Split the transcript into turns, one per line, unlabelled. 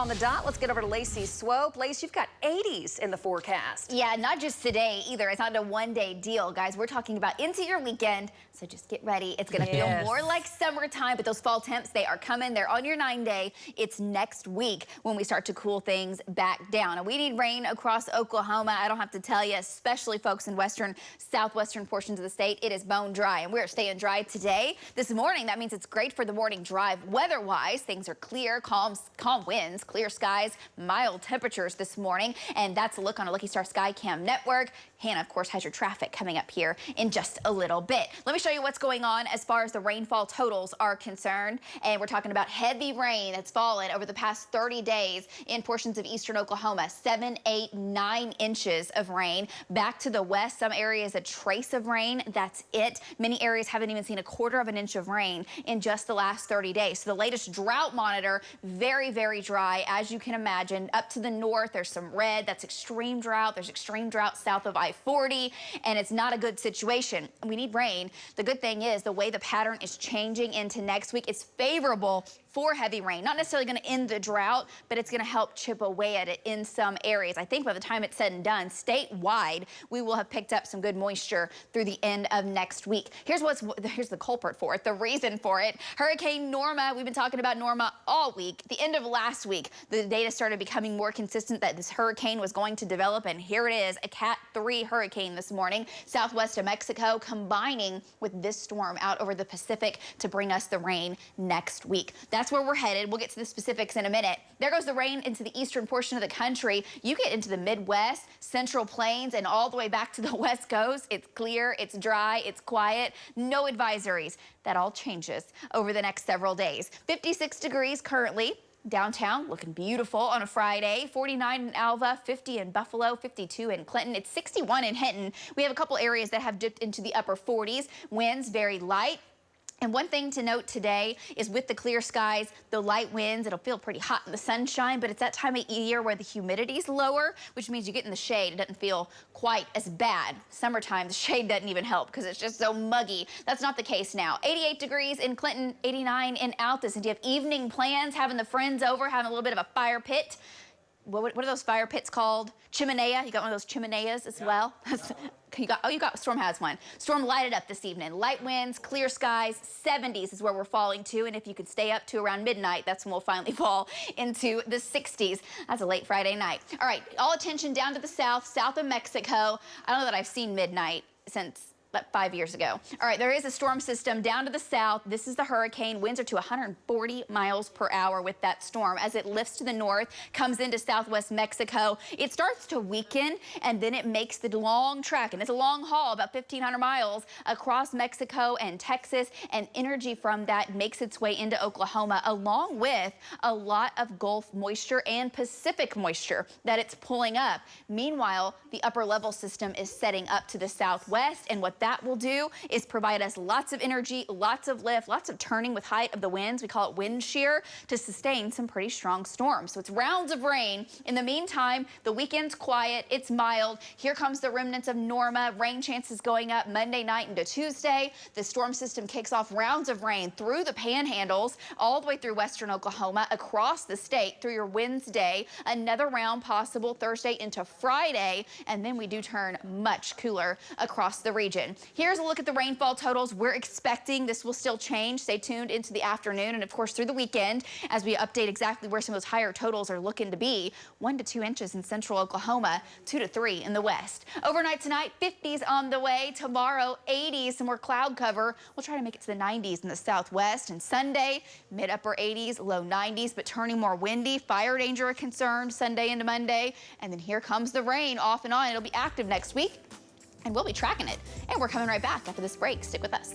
On the dot, let's get over to Lacey Swope. Lace, you've got 80s in the forecast.
Yeah, not just today either. It's not a one-day deal, guys. We're talking about into your weekend, so just get ready. It's going to feel more like summertime, but those fall temps, they are coming. They're on your 9-day. It's next week when we start to cool things back down. And we need rain across Oklahoma. I don't have to tell you, especially folks in western, southwestern portions of the state. It is bone dry, and we're staying dry today. This morning, that means it's great for the morning drive. Weather-wise, things are clear, calm winds, clear skies, mild temperatures this morning, and that's a look on a Lucky Star Skycam network. Hannah, of course, has your traffic coming up here in just a little bit. Let me show you what's going on as far as the rainfall totals are concerned, and we're talking about heavy rain that's fallen over the past 30 days in portions of eastern Oklahoma. 7, 8, 9 inches of rain. Back to the west, some areas a trace of rain. That's it. Many areas haven't even seen a quarter of an inch of rain in just the last 30 days. So the latest drought monitor, very, very dry, as you can imagine. Up to the north, there's some red. That's extreme drought. There's extreme drought south of I-40, and it's not a good situation. We need rain. The good thing is the way the pattern is changing into next week, it's favorable for heavy rain. Not necessarily going to end the drought, but it's going to help chip away at it in some areas. I think by the time it's said and done, statewide, we will have picked up some good moisture through the end of next week. Here's the culprit for it, the reason for it. Hurricane Norma, we've been talking about Norma all week. At the end of last week, the data started becoming more consistent that this hurricane was going to develop, and here it is, a Cat 3 hurricane this morning, southwest of Mexico, combining with this storm out over the Pacific to bring us the rain next week. That's where we're headed. We'll get to the specifics in a minute. There goes the rain into the eastern portion of the country. You get into the Midwest, Central Plains, and all the way back to the West Coast. It's clear, it's dry, it's quiet, no advisories. That all changes over the next several days. 56 degrees currently. Downtown looking beautiful on a Friday. 49 in Alva, 50 in Buffalo, 52 in Clinton. It's 61 in Hinton. We have a couple areas that have dipped into the upper 40s. Winds very light. And one thing to note today is with the clear skies, the light winds, it'll feel pretty hot in the sunshine, but it's that time of year where the humidity's lower, which means you get in the shade, it doesn't feel quite as bad. Summertime, the shade doesn't even help because it's just so muggy. That's not the case now. 88 degrees in Clinton, 89 in Altus. And do you have evening plans, having the friends over, having a little bit of a fire pit? What are those fire pits called? Chimenea? You got one of those chimeneas as well? Storm has one. Storm lighted up this evening. Light winds, clear skies, 70s is where we're falling to. And if you could stay up to around midnight, that's when we'll finally fall into the 60s. That's a late Friday night. All right, all attention down to the south of Mexico. I don't know that I've seen midnight since 5 years ago. All right, there is a storm system down to the south. This is the hurricane. Winds are to 140 miles per hour with that storm. As it lifts to the north, comes into southwest Mexico, it starts to weaken, and then it makes the long trek, and it's a long haul, about 1,500 miles across Mexico and Texas, and energy from that makes its way into Oklahoma, along with a lot of Gulf moisture and Pacific moisture that it's pulling up. Meanwhile, the upper level system is setting up to the southwest, and what that will do is provide us lots of energy, lots of lift, lots of turning with height of the winds. We call it wind shear to sustain some pretty strong storms. So it's rounds of rain. In the meantime, the weekend's quiet. It's mild. Here comes the remnants of Norma. Rain chances going up Monday night into Tuesday. The storm system kicks off rounds of rain through the panhandles, all the way through western Oklahoma, across the state through your Wednesday. Another round possible Thursday into Friday. And then we do turn much cooler across the region. Here's a look at the rainfall totals. We're expecting this will still change. Stay tuned into the afternoon and, of course, through the weekend as we update exactly where some of those higher totals are looking to be. 1 to 2 inches in central Oklahoma, 2 to 3 in the west. Overnight tonight, 50s on the way. Tomorrow, 80s, some more cloud cover. We'll try to make it to the 90s in the southwest. And Sunday, mid-upper 80s, low 90s, but turning more windy. Fire danger a concern Sunday into Monday. And then here comes the rain off and on. It'll be active next week, and we'll be tracking it. And we're coming right back after this break. Stick with us.